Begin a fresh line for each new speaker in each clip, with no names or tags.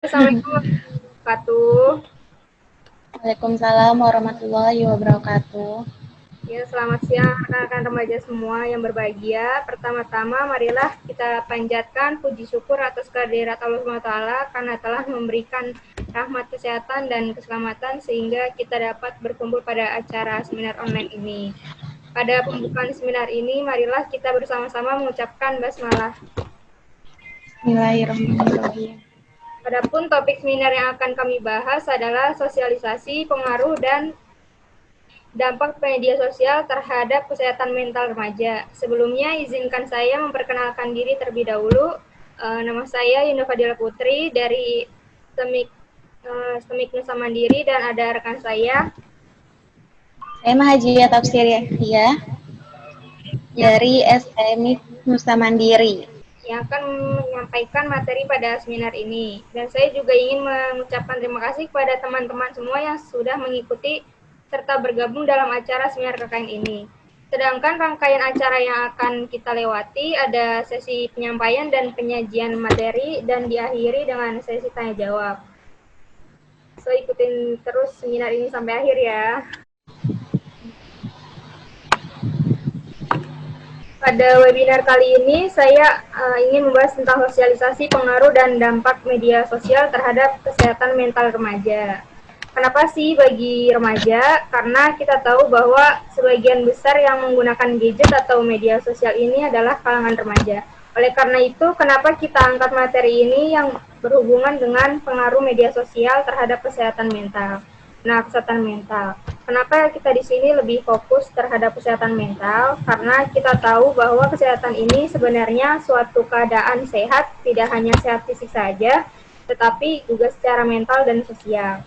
Assalamualaikum warahmatullahi wabarakatuh.
Waalaikumsalam warahmatullahi wabarakatuh.
Ya, selamat siang rekan-rekan remaja semua yang berbahagia. Pertama-tama, marilah kita panjatkan puji syukur atas kehadirat Allah SWT karena telah memberikan rahmat kesehatan dan keselamatan sehingga kita dapat berkumpul pada acara seminar online ini. Pada pembukaan seminar ini, marilah kita bersama-sama mengucapkan basmalah.
Bismillahirrahmanirrahim.
Adapun topik seminar yang akan kami bahas adalah sosialisasi, pengaruh, dan dampak media sosial terhadap kesehatan mental remaja. Sebelumnya, izinkan saya memperkenalkan diri terlebih dahulu. Nama saya Yunda Fadila Putri dari STEMIK Nusa Mandiri dan ada rekan saya.
Saya Mahajia Tafsir Yahya dari STMIK Nusa Mandiri
yang akan menyampaikan materi pada seminar ini. Dan saya juga ingin mengucapkan terima kasih kepada teman-teman semua yang sudah mengikuti serta bergabung dalam acara seminar KKN ini. Sedangkan rangkaian acara yang akan kita lewati ada sesi penyampaian dan penyajian materi dan diakhiri dengan sesi tanya jawab. So, ikutin terus seminar ini sampai akhir ya. Pada webinar kali ini saya ingin membahas tentang sosialisasi, pengaruh, dan dampak media sosial terhadap kesehatan mental remaja. Kenapa sih bagi remaja? Karena kita tahu bahwa sebagian besar yang menggunakan gadget atau media sosial ini adalah kalangan remaja. Oleh karena itu, kenapa kita angkat materi ini yang berhubungan dengan pengaruh media sosial terhadap kesehatan mental? Nah, kesehatan mental. Kenapa kita di sini lebih fokus terhadap kesehatan mental? Karena kita tahu bahwa kesehatan ini sebenarnya suatu keadaan sehat, tidak hanya sehat fisik saja, tetapi juga secara mental dan sosial.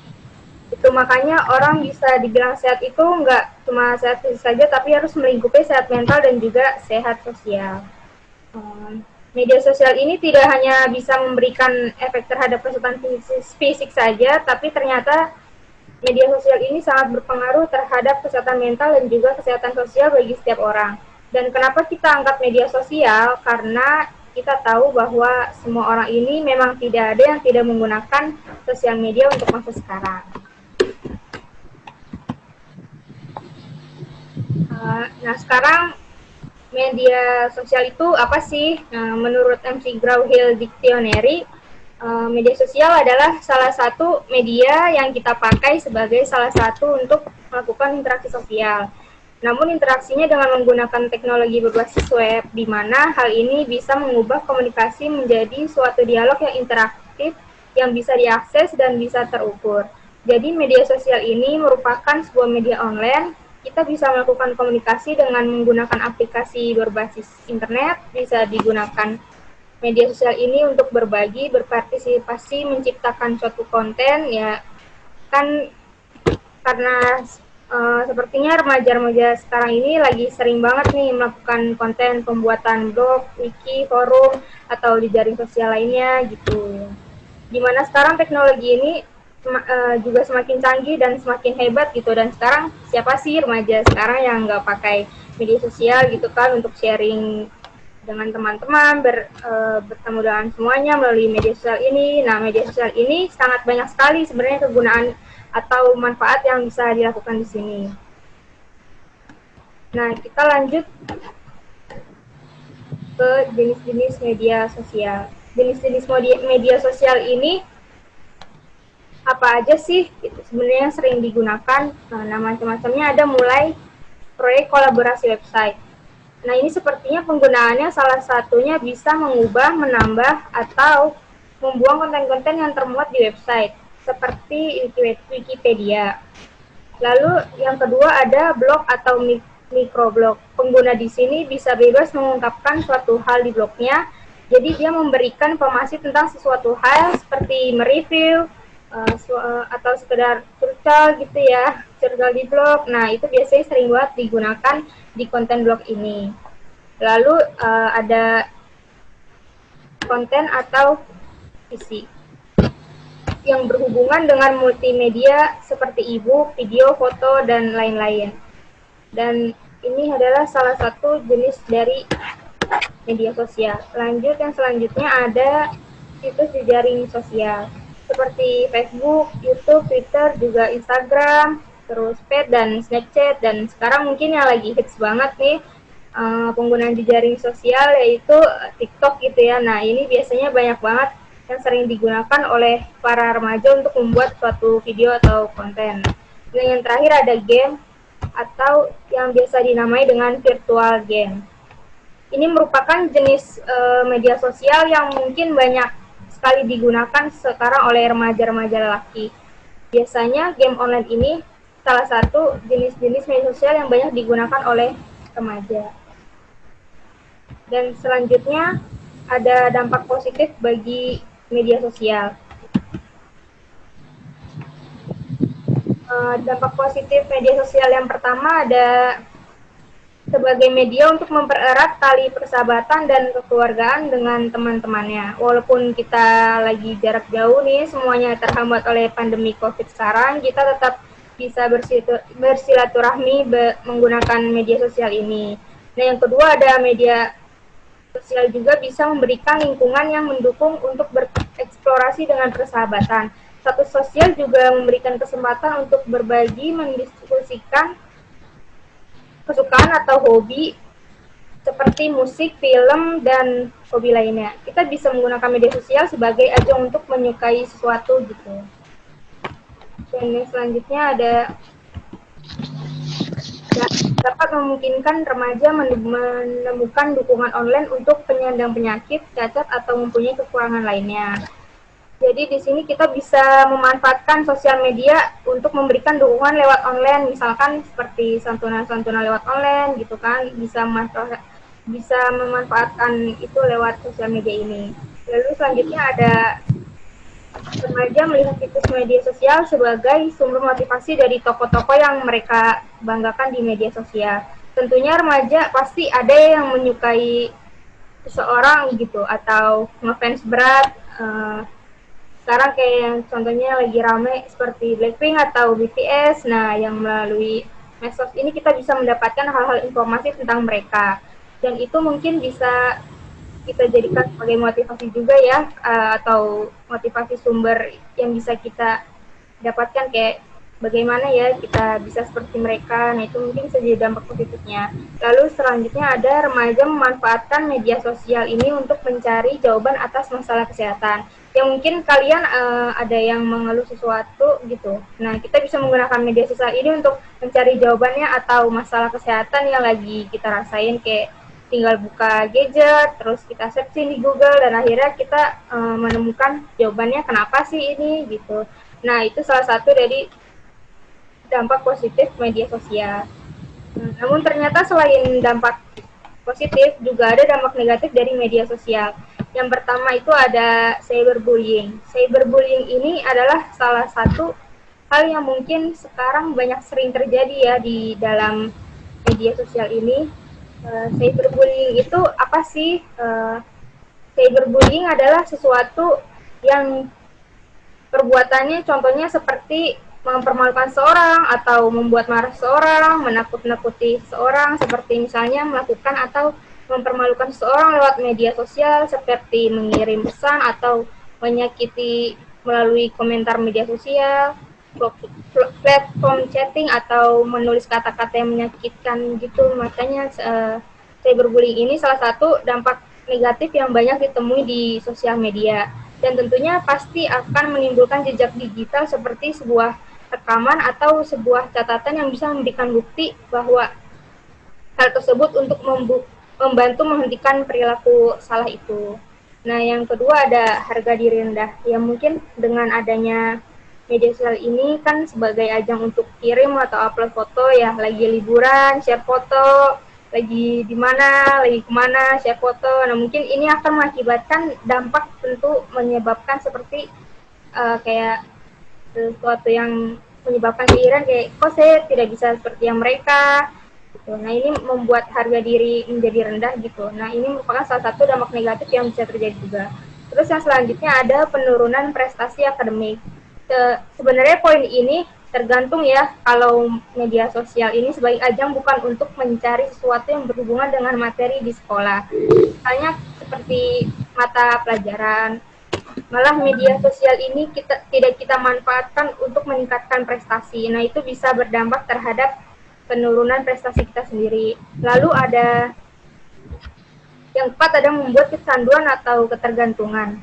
Itu makanya orang bisa dibilang sehat itu nggak cuma sehat fisik saja, tapi harus melingkupi sehat mental dan juga sehat sosial. Media sosial ini tidak hanya bisa memberikan efek terhadap kesehatan fisik saja, tapi ternyata media sosial ini sangat berpengaruh terhadap kesehatan mental dan juga kesehatan sosial bagi setiap orang. Dan kenapa kita angkat media sosial? Karena kita tahu bahwa semua orang ini memang tidak ada yang tidak menggunakan sosial media untuk masa sekarang. Nah, sekarang media sosial itu apa sih? Menurut MC Grauhill Dictionary, media sosial adalah salah satu media yang kita pakai sebagai salah satu untuk melakukan interaksi sosial. Namun interaksinya dengan menggunakan teknologi berbasis web, di mana hal ini bisa mengubah komunikasi menjadi suatu dialog yang interaktif, yang bisa diakses dan bisa terukur. Jadi media sosial ini merupakan sebuah media online. Kita bisa melakukan komunikasi dengan menggunakan aplikasi berbasis internet, bisa digunakan media sosial ini untuk berbagi, berpartisipasi, menciptakan suatu konten, ya kan karena sepertinya remaja-remaja sekarang ini lagi sering banget nih melakukan konten pembuatan blog, wiki, forum, atau di jaring sosial lainnya gitu. Dimana sekarang teknologi ini juga semakin canggih dan semakin hebat gitu, dan sekarang siapa sih remaja sekarang yang nggak pakai media sosial gitu kan untuk sharing dengan teman-teman, bertemu dengan semuanya melalui media sosial ini. Nah, media sosial ini sangat banyak sekali sebenarnya kegunaan atau manfaat yang bisa dilakukan di sini. Nah, kita lanjut ke jenis-jenis media sosial. Jenis-jenis media sosial ini apa aja sih? Itu sebenarnya sering digunakan. Nah, macam-macamnya ada mulai proyek kolaborasi website. Nah, ini sepertinya penggunaannya salah satunya bisa mengubah, menambah, atau membuang konten-konten yang termuat di website, seperti Wikipedia. Lalu yang kedua ada blog atau microblog. Pengguna di sini bisa bebas mengungkapkan suatu hal di blognya, jadi dia memberikan informasi tentang sesuatu hal seperti mereview, atau sekedar curcol gitu ya, curcol di blog. Nah, itu biasanya sering banget digunakan di konten blog ini. Lalu ada konten atau visi yang berhubungan dengan multimedia seperti e-book, video, foto, dan lain-lain. Dan ini adalah salah satu jenis dari media sosial. Lanjut, yang selanjutnya ada situs jejaring sosial. seperti Facebook, YouTube, Twitter, juga Instagram, terus Pet dan Snapchat, dan sekarang mungkin yang lagi hits banget nih penggunaan jejaring sosial yaitu TikTok gitu ya. Nah ini biasanya banyak banget yang sering digunakan oleh para remaja untuk membuat suatu video atau konten. Dan yang terakhir ada game atau yang biasa dinamai dengan virtual game. Ini merupakan jenis media sosial yang mungkin banyak sekali digunakan sekarang oleh remaja-remaja lelaki. Biasanya game online ini salah satu jenis-jenis media sosial yang banyak digunakan oleh remaja. Dan selanjutnya ada dampak positif bagi media sosial. Dampak positif media sosial yang pertama ada sebagai media untuk mempererat tali persahabatan dan kekeluargaan dengan teman-temannya. Walaupun kita lagi jarak jauh nih, semuanya terhambat oleh pandemi COVID sekarang, kita tetap bisa bersilaturahmi menggunakan media sosial ini. Nah, yang kedua ada media sosial juga bisa memberikan lingkungan yang mendukung untuk bereksplorasi dengan persahabatan. Status sosial juga memberikan kesempatan untuk berbagi, mendiskusikan kesukaan atau hobi seperti musik, film, dan hobi lainnya. Kita bisa menggunakan media sosial sebagai ajang untuk menyukai sesuatu gitu. Dan yang selanjutnya ada dapat memungkinkan remaja menemukan dukungan online untuk penyandang penyakit, cacat, atau mempunyai kekurangan lainnya. Jadi di sini kita bisa memanfaatkan sosial media untuk memberikan dukungan lewat online, misalkan seperti santunan-santunan lewat online gitu kan, bisa memanfaatkan itu lewat sosial media ini. Lalu selanjutnya ada remaja melihat situs media sosial sebagai sumber motivasi dari tokoh-tokoh yang mereka banggakan di media sosial. Tentunya remaja pasti ada yang menyukai seseorang gitu atau ngefans berat. Sekarang kayak yang contohnya lagi rame seperti Blackpink atau BTS. Nah, yang melalui medsos ini kita bisa mendapatkan hal-hal informasi tentang mereka. Dan itu mungkin bisa kita jadikan sebagai motivasi juga ya, atau motivasi sumber yang bisa kita dapatkan kayak bagaimana ya kita bisa seperti mereka. Nah, itu mungkin bisa jadi dampak positifnya. Lalu selanjutnya ada remaja memanfaatkan media sosial ini untuk mencari jawaban atas masalah kesehatan. Yang mungkin kalian ada yang mengeluh sesuatu gitu. Nah, kita bisa menggunakan media sosial ini untuk mencari jawabannya atau masalah kesehatan yang lagi kita rasain, kayak tinggal buka gadget, terus kita searching di Google, dan akhirnya kita menemukan jawabannya kenapa sih ini gitu. Nah, itu salah satu dari dampak positif media sosial. Namun ternyata selain dampak positif, juga ada dampak negatif dari media sosial. Yang pertama itu ada cyberbullying. Cyberbullying ini adalah salah satu hal yang mungkin sekarang banyak sering terjadi ya di dalam media sosial ini. Cyberbullying itu apa sih? Cyberbullying adalah sesuatu yang perbuatannya contohnya seperti mempermalukan seorang atau membuat marah seorang, menakut-nakuti seorang, seperti misalnya melakukan atau mempermalukan seorang lewat media sosial seperti mengirim pesan atau menyakiti melalui komentar media sosial, platform chatting, atau menulis kata-kata yang menyakitkan gitu. Makanya cyberbullying ini salah satu dampak negatif yang banyak ditemui di sosial media, dan tentunya pasti akan menimbulkan jejak digital seperti sebuah rekaman atau sebuah catatan yang bisa memberikan bukti bahwa hal tersebut untuk membantu menghentikan perilaku salah itu. Nah, yang kedua ada harga diri rendah. Ya mungkin dengan adanya media sosial ini kan sebagai ajang untuk kirim atau upload foto ya, lagi liburan, share foto, lagi di mana, lagi kemana, share foto. Nah, mungkin ini akan mengakibatkan dampak tentu menyebabkan seperti kayak sesuatu yang menyebabkan keirian kayak kok saya tidak bisa seperti yang mereka. Nah, ini membuat harga diri menjadi rendah gitu. Nah, ini merupakan salah satu dampak negatif yang bisa terjadi juga. Terus yang selanjutnya ada penurunan prestasi akademik. Sebenarnya poin ini tergantung ya, kalau media sosial ini sebagai ajang bukan untuk mencari sesuatu yang berhubungan dengan materi di sekolah. Misalnya seperti mata pelajaran Malah media sosial ini tidak kita manfaatkan untuk meningkatkan prestasi. Nah, itu bisa berdampak terhadap penurunan prestasi kita sendiri. Lalu ada yang keempat, ada membuat kecanduan atau ketergantungan.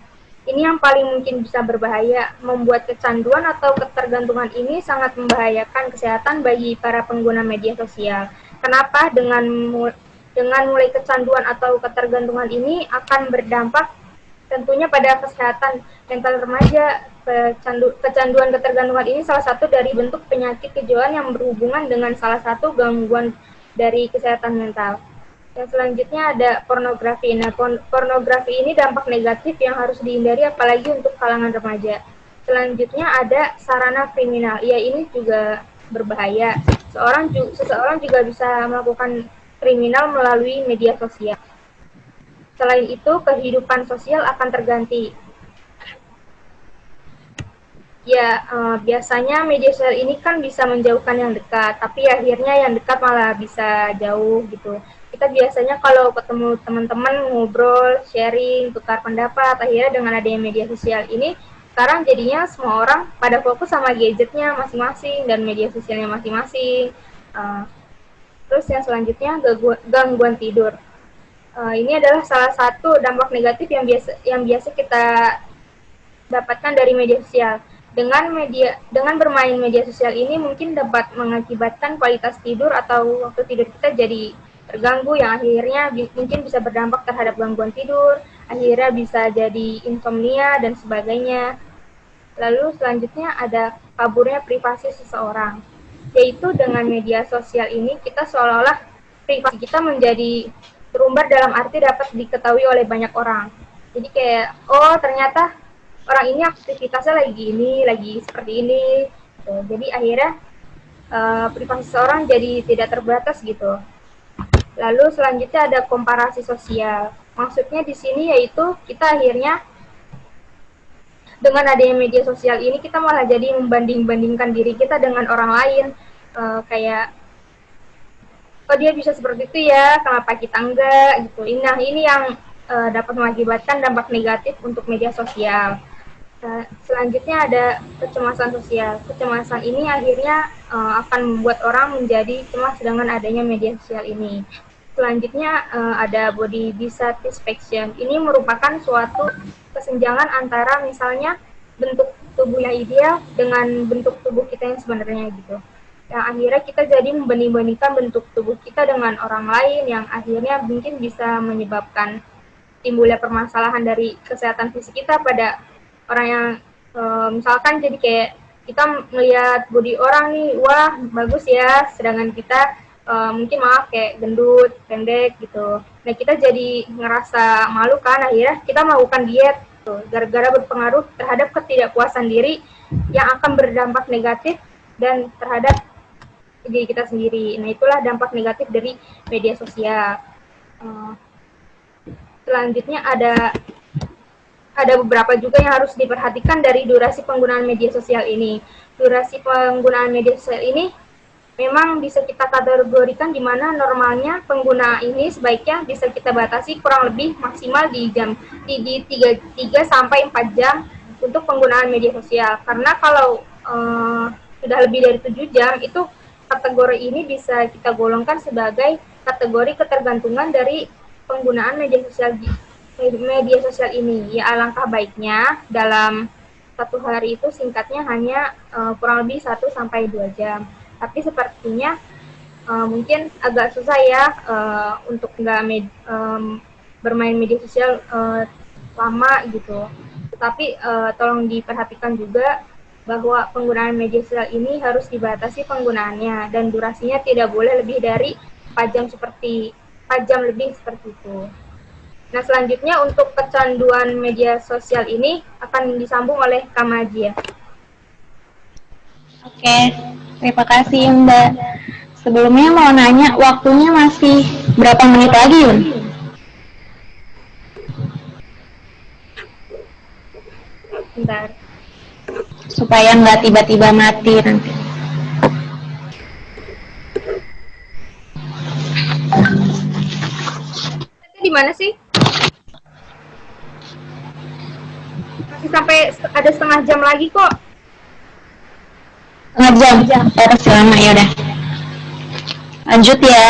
Ini yang paling mungkin bisa berbahaya. Membuat kecanduan atau ketergantungan ini sangat membahayakan kesehatan bagi para pengguna media sosial. Kenapa? Dengan mulai kecanduan atau ketergantungan ini akan berdampak tentunya pada kesehatan mental remaja. Kecanduan ketergantungan ini salah satu dari bentuk penyakit kejiwaan yang berhubungan dengan salah satu gangguan dari kesehatan mental. Yang selanjutnya ada pornografi. Nah, pornografi ini dampak negatif yang harus dihindari apalagi untuk kalangan remaja. Selanjutnya ada sarana kriminal. Ya, ini juga berbahaya. Seseorang juga bisa melakukan kriminal melalui media sosial. Selain itu, kehidupan sosial akan terganti. Ya, biasanya media sosial ini kan bisa menjauhkan yang dekat, tapi akhirnya yang dekat malah bisa jauh gitu. Kita biasanya kalau ketemu teman-teman ngobrol, sharing, tukar pendapat, akhirnya dengan adanya media sosial ini, sekarang jadinya semua orang pada fokus sama gadgetnya masing-masing dan media sosialnya masing-masing. Terus yang selanjutnya gangguan tidur. Ini adalah salah satu dampak negatif yang biasa kita dapatkan dari media sosial. Dengan bermain media sosial ini mungkin dapat mengakibatkan kualitas tidur atau waktu tidur kita jadi terganggu, yang akhirnya mungkin bisa berdampak terhadap gangguan tidur, akhirnya bisa jadi insomnia dan sebagainya. Lalu selanjutnya ada kaburnya privasi seseorang, yaitu dengan media sosial ini kita seolah-olah privasi kita menjadi terumbar dalam arti dapat diketahui oleh banyak orang. Jadi kayak, oh ternyata orang ini aktivitasnya lagi seperti ini. Jadi akhirnya privasi seseorang jadi tidak terbatas gitu. Lalu selanjutnya ada komparasi sosial. Maksudnya di sini yaitu kita akhirnya dengan adanya media sosial ini kita malah jadi membanding-bandingkan diri kita dengan orang lain. Kayak, oh dia bisa seperti itu ya, kenapa kita enggak gitu. Nah, ini yang dapat mengakibatkan dampak negatif untuk media sosial. Selanjutnya ada kecemasan sosial. Kecemasan ini akhirnya akan membuat orang menjadi cemas dengan adanya media sosial ini. Selanjutnya ada body dissatisfaction. Ini merupakan suatu kesenjangan antara misalnya bentuk tubuh yang ideal dengan bentuk tubuh kita yang sebenarnya gitu. Yang akhirnya kita jadi membanding-bandingkan bentuk tubuh kita dengan orang lain, yang akhirnya mungkin bisa menyebabkan timbulnya permasalahan dari kesehatan fisik kita pada orang yang misalkan jadi kayak kita melihat body orang nih, wah bagus ya, sedangkan kita mungkin maaf kayak gendut, pendek gitu. Nah, kita jadi ngerasa malu kan, akhirnya kita melakukan diet tuh, gara-gara berpengaruh terhadap ketidakpuasan diri yang akan berdampak negatif dan terhadap diri kita sendiri. Nah, itulah dampak negatif dari media sosial. Selanjutnya ada beberapa juga yang harus diperhatikan dari durasi penggunaan media sosial ini. Durasi penggunaan media sosial ini memang bisa kita kategorikan di mana normalnya pengguna ini sebaiknya bisa kita batasi kurang lebih maksimal di 3 sampai 4 jam untuk penggunaan media sosial. Karena kalau sudah lebih dari 7 jam, itu kategori ini bisa kita golongkan sebagai kategori ketergantungan dari penggunaan media sosial ini. Ya, alangkah baiknya dalam satu hari itu singkatnya hanya kurang lebih 1 sampai 2 jam. Tapi sepertinya mungkin agak susah ya untuk nggak bermain media sosial lama gitu. Tetapi tolong diperhatikan juga bahwa penggunaan media sosial ini harus dibatasi penggunaannya dan durasinya tidak boleh lebih dari 4 jam lebih seperti itu. Nah, selanjutnya untuk kecanduan media sosial ini akan disambung oleh Kamaji ya.
Oke, terima kasih Mbak. Sebelumnya mau nanya, waktunya masih berapa menit lagi, Yun?
Bentar.
Supaya nggak tiba-tiba mati nanti.
Di mana sih? Masih sampai ada setengah jam lagi kok.
Setengah jam? Masih lama ya udah. Lanjut ya.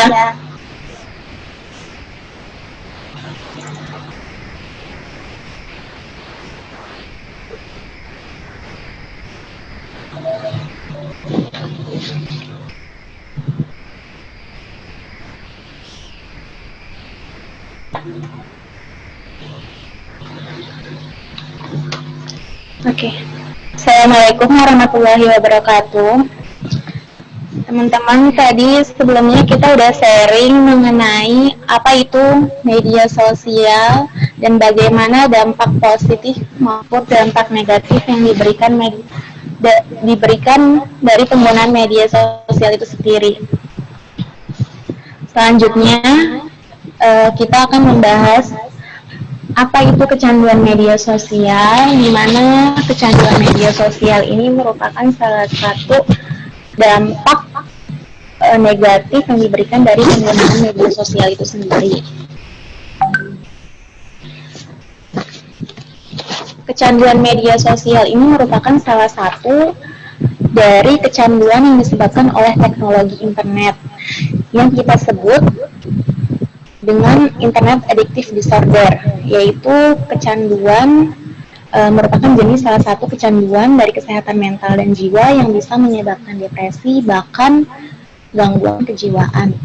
Oke. Assalamualaikum warahmatullahi wabarakatuh. Teman-teman, tadi sebelumnya kita udah sharing mengenai apa itu media sosial dan bagaimana dampak positif maupun dampak negatif yang diberikan dari penggunaan media sosial itu sendiri. Selanjutnya, kita akan membahas apa itu kecanduan media sosial, di mana kecanduan media sosial ini merupakan salah satu dampak negatif yang diberikan dari penggunaan media sosial itu sendiri. Kecanduan media sosial ini merupakan salah satu dari kecanduan yang disebabkan oleh teknologi internet yang kita sebut dengan Internet Addictive Disorder, yaitu kecanduan merupakan jenis salah satu kecanduan dari kesehatan mental dan jiwa yang bisa menyebabkan depresi, bahkan gangguan kejiwaan.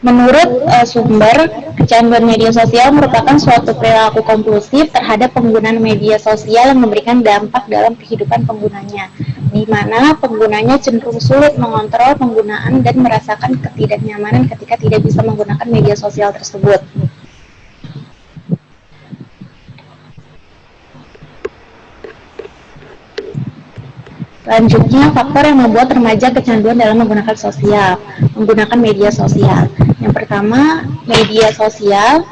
Menurut sumber, kecanduan media sosial merupakan suatu perilaku kompulsif terhadap penggunaan media sosial yang memberikan dampak dalam kehidupan penggunanya, di mana penggunanya cenderung sulit mengontrol penggunaan dan merasakan ketidaknyamanan ketika tidak bisa menggunakan media sosial tersebut. Selanjutnya, faktor yang membuat remaja kecanduan dalam menggunakan media sosial. Yang pertama, media sosial.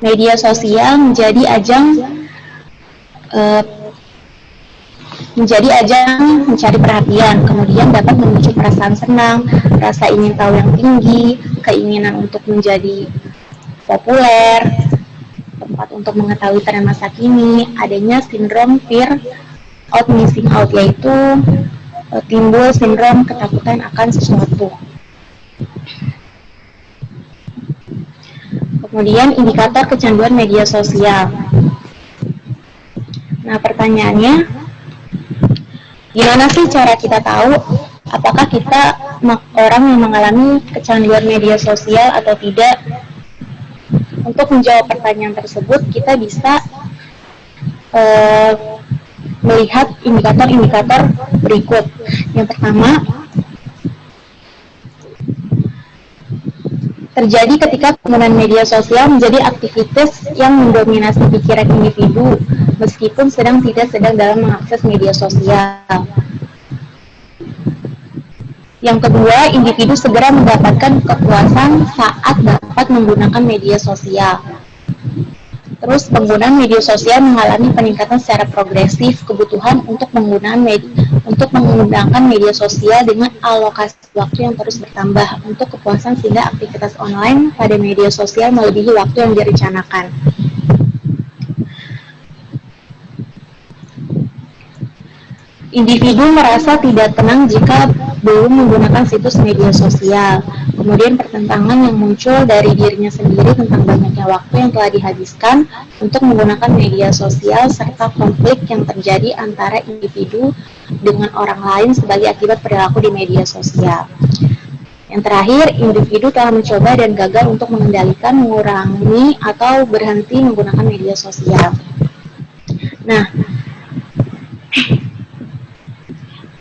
Media sosial menjadi ajang mencari perhatian, kemudian dapat memicu perasaan senang, rasa ingin tahu yang tinggi, keinginan untuk menjadi populer, tempat untuk mengetahui tren masa kini, adanya sindrom fear of missing out, yaitu timbul sindrom ketakutan akan sesuatu. Kemudian indikator kecanduan media sosial. Nah, pertanyaannya, gimana sih cara kita tahu apakah kita orang yang mengalami kecanduan media sosial atau tidak? Untuk menjawab pertanyaan tersebut, kita bisa melihat indikator-indikator berikut. Yang pertama, terjadi ketika penggunaan media sosial menjadi aktivitas yang mendominasi pikiran individu, meskipun sedang dalam mengakses media sosial. Yang kedua, individu segera mendapatkan kepuasan saat dapat menggunakan media sosial. Terus, penggunaan media sosial mengalami peningkatan secara progresif kebutuhan untuk menggunakan media sosial dengan alokasi waktu yang terus bertambah untuk kepuasan, sehingga aktivitas online pada media sosial melebihi waktu yang direncanakan. Individu merasa tidak tenang jika belum menggunakan situs media sosial. Kemudian pertentangan yang muncul dari dirinya sendiri tentang banyaknya waktu yang telah dihabiskan untuk menggunakan media sosial, serta konflik yang terjadi antara individu dengan orang lain sebagai akibat perilaku di media sosial. Yang terakhir, individu telah mencoba dan gagal untuk mengendalikan, mengurangi, atau berhenti menggunakan media sosial. Nah,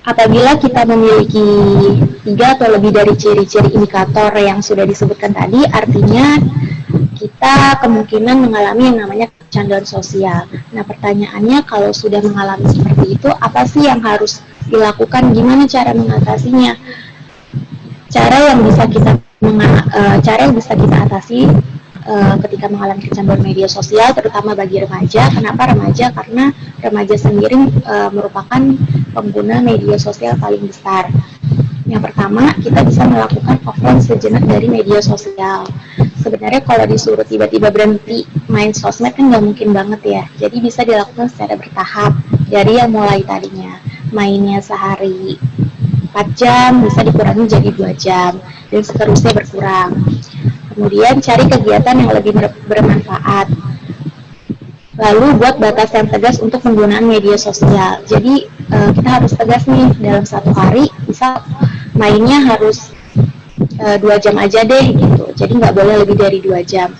apabila kita memiliki 3 atau lebih dari ciri-ciri indikator yang sudah disebutkan tadi, artinya kita kemungkinan mengalami yang namanya kecanduan sosial. Nah, pertanyaannya, kalau sudah mengalami seperti itu, apa sih yang harus dilakukan? Gimana cara mengatasinya? Cara yang bisa kita atasi ketika mengalami kecanduan media sosial, terutama bagi remaja. Kenapa remaja? Karena remaja sendiri merupakan pengguna media sosial paling besar. Yang pertama, kita bisa melakukan offline sejenak dari media sosial. Sebenarnya kalau disuruh tiba-tiba berhenti main sosmed kan nggak mungkin banget ya. Jadi bisa dilakukan secara bertahap. Dari yang mulai tadinya mainnya sehari 4 jam, bisa dikurangi jadi 2 jam, dan seterusnya berkurang. Kemudian cari kegiatan yang lebih bermanfaat. Lalu buat batas yang tegas untuk penggunaan media sosial. Jadi kita harus tegas nih, dalam satu hari bisa mainnya harus 2 jam aja deh gitu. Jadi nggak boleh lebih dari 2 jam.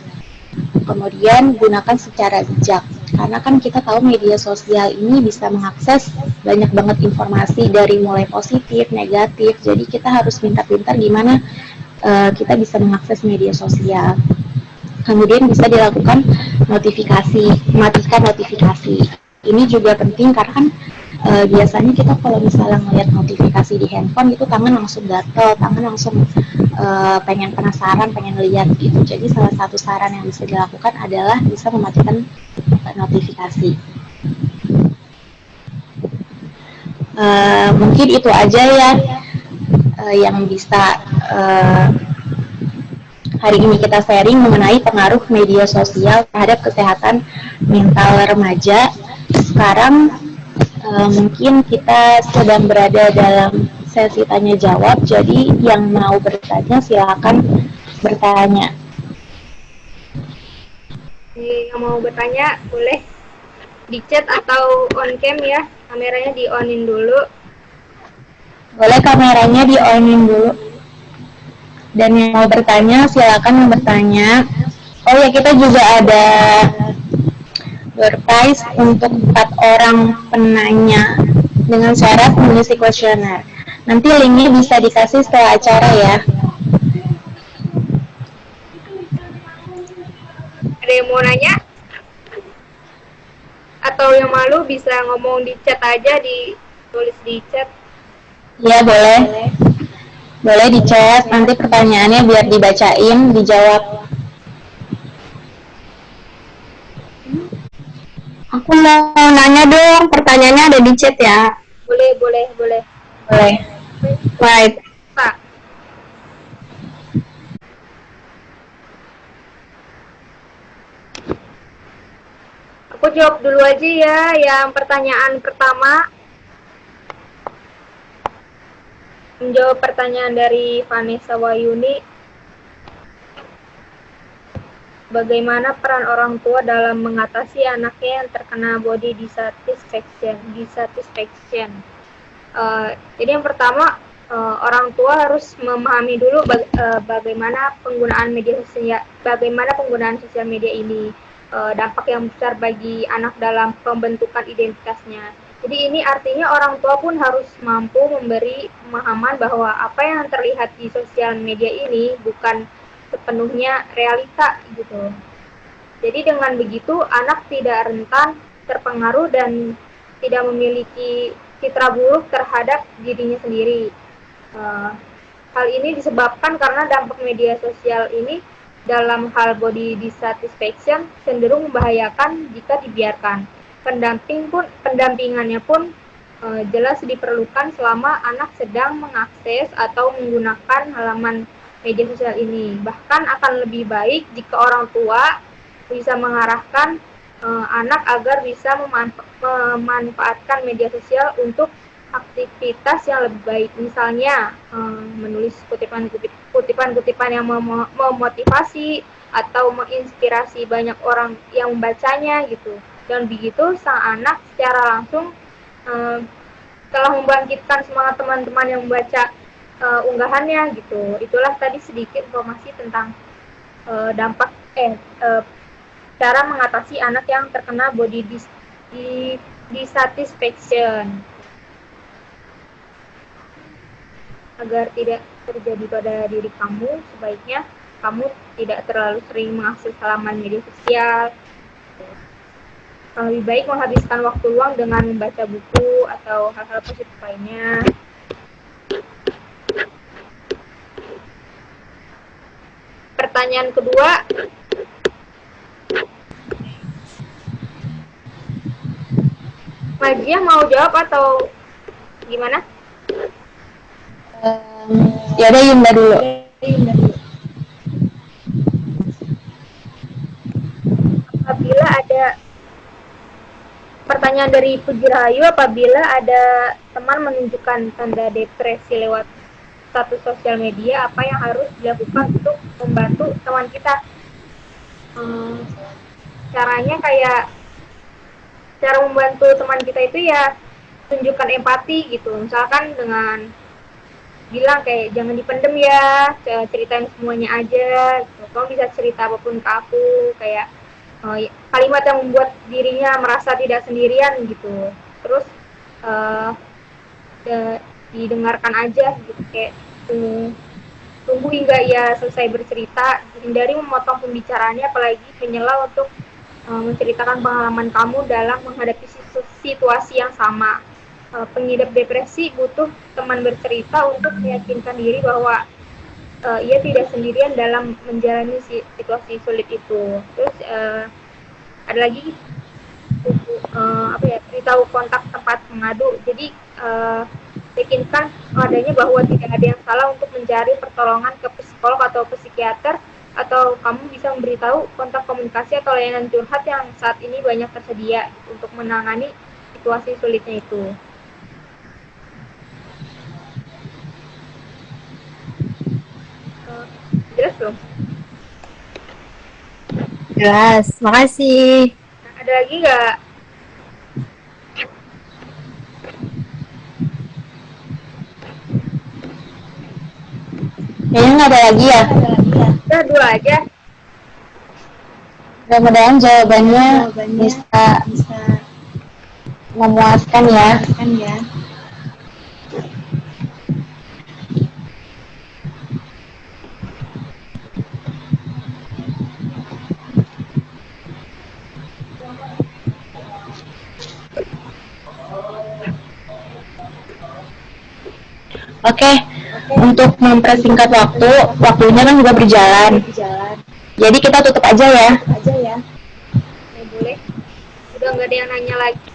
Kemudian gunakan secara bijak. Karena kan kita tahu media sosial ini bisa mengakses banyak banget informasi dari mulai positif, negatif. Jadi kita harus pintar-pintar gimana kita bisa mengakses media sosial. Kemudian bisa dilakukan notifikasi, matikan notifikasi. Ini juga penting karena kan biasanya kita kalau misalnya melihat notifikasi di handphone itu tangan langsung gatel, tangan langsung pengen penasaran, pengen lihat gitu. Jadi salah satu saran yang bisa dilakukan adalah bisa mematikan notifikasi. Mungkin itu aja ya yang bisa hari ini kita sharing mengenai pengaruh media sosial terhadap kesehatan mental remaja. Sekarang mungkin kita sedang berada dalam sesi tanya jawab, jadi yang mau bertanya silakan bertanya.
Yang mau bertanya boleh di chat atau on cam ya, kameranya di onin dulu.
Boleh kameranya di onin dulu. Dan yang mau bertanya, silakan yang bertanya. Oh ya, kita juga ada door prize untuk 4 orang penanya dengan syarat mengisi kuesioner. Nanti linknya bisa dikasih setelah acara ya.
Ada yang mau nanya? Atau yang malu bisa ngomong di chat aja, ditulis di chat.
Ya, boleh. Boleh di chat, nanti pertanyaannya biar dibacain, dijawab.
Aku mau nanya dong, pertanyaannya ada di chat ya?
Boleh.
Boleh.
Baik.
Pak. Aku jawab dulu aja ya, yang pertanyaan pertama. Menjawab pertanyaan dari Vanessa Wayuni. Bagaimana peran orang tua dalam mengatasi anaknya yang terkena body dissatisfaction? Jadi yang pertama, orang tua harus memahami dulu bagaimana penggunaan sosial media ini, dampak yang besar bagi anak dalam pembentukan identitasnya. Jadi ini artinya orang tua pun harus mampu memberi pemahaman bahwa apa yang terlihat di sosial media ini bukan sepenuhnya realita gitu. Jadi dengan begitu anak tidak rentan terpengaruh dan tidak memiliki citra buruk terhadap dirinya sendiri. Hal ini disebabkan karena dampak media sosial ini dalam hal body dissatisfaction cenderung membahayakan jika dibiarkan. Pendampingannya pun jelas diperlukan selama anak sedang mengakses atau menggunakan halaman media sosial ini. Bahkan akan lebih baik jika orang tua bisa mengarahkan anak agar bisa memanfaatkan media sosial untuk aktivitas yang lebih baik. Misalnya menulis kutipan-kutipan yang memotivasi atau menginspirasi banyak orang yang membacanya gitu. Dan begitu sang anak secara langsung telah membangkitkan semangat teman-teman yang membaca unggahannya gitu. Itulah tadi sedikit informasi tentang cara mengatasi anak yang terkena body dissatisfaction agar tidak terjadi pada diri kamu. Sebaiknya kamu tidak terlalu sering mengakses halaman media sosial. Lebih baik menghabiskan waktu luang dengan membaca buku atau hal-hal positif lainnya. Pertanyaan kedua, Magia mau jawab atau gimana?
Ya udah Yunda dulu.
Apabila ada pertanyaan dari Puji Rahayu, apabila ada teman menunjukkan tanda depresi lewat status sosial media, apa yang harus dilakukan untuk membantu teman kita? Caranya kayak cara membantu teman kita itu ya tunjukkan empati gitu, misalkan dengan bilang kayak jangan dipendem ya, ceritain semuanya aja gitu. Kamu bisa cerita apapun ke aku, kayak kalimat yang membuat dirinya merasa tidak sendirian gitu. Terus didengarkan aja gitu, kayak tunggu hingga ia selesai bercerita, hindari memotong pembicaraannya, apalagi menyela untuk menceritakan pengalaman kamu dalam menghadapi situasi yang sama. Pengidap depresi butuh teman bercerita untuk meyakinkan diri bahwa ia tidak sendirian dalam menjalani situasi sulit itu. Terus ada lagi beritahu kontak tempat mengadu. Jadi yakinkan adanya bahwa tidak ada yang salah untuk mencari pertolongan ke psikolog atau psikiater, atau kamu bisa memberitahu kontak komunikasi atau layanan curhat yang saat ini banyak tersedia untuk menangani situasi sulitnya itu. Jelas belum?
Jelas, makasih.
Nah, ada lagi nggak?
Kayaknya nggak ada lagi ya.
Udah, dua aja.
Mudah-mudahan jawabannya bisa memuaskan ya. Oke, untuk mempersingkat waktunya kan juga berjalan. Jadi kita tutup aja ya.
Ya, boleh. Udah nggak ada yang nanya lagi.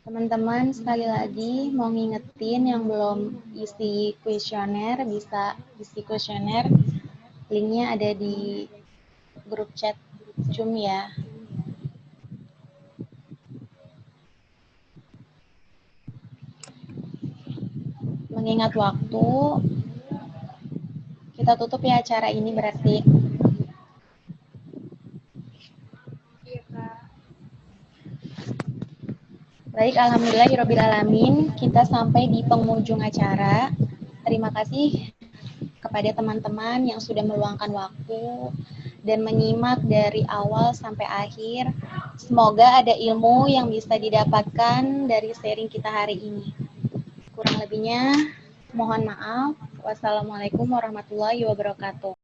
Teman-teman, sekali lagi mau ngingetin yang belum isi kuesioner, bisa isi kuesioner. Linknya ada di grup chat Zoom ya. Mengingat waktu, kita tutup ya acara ini berarti.
Iya, Kak.
Baik, alhamdulillahirabbil alamin, kita sampai di penghujung acara. Terima kasih kepada teman-teman yang sudah meluangkan waktu dan menyimak dari awal sampai akhir. Semoga ada ilmu yang bisa didapatkan dari sharing kita hari ini. Kurang lebihnya, mohon maaf. Wassalamualaikum warahmatullahi wabarakatuh.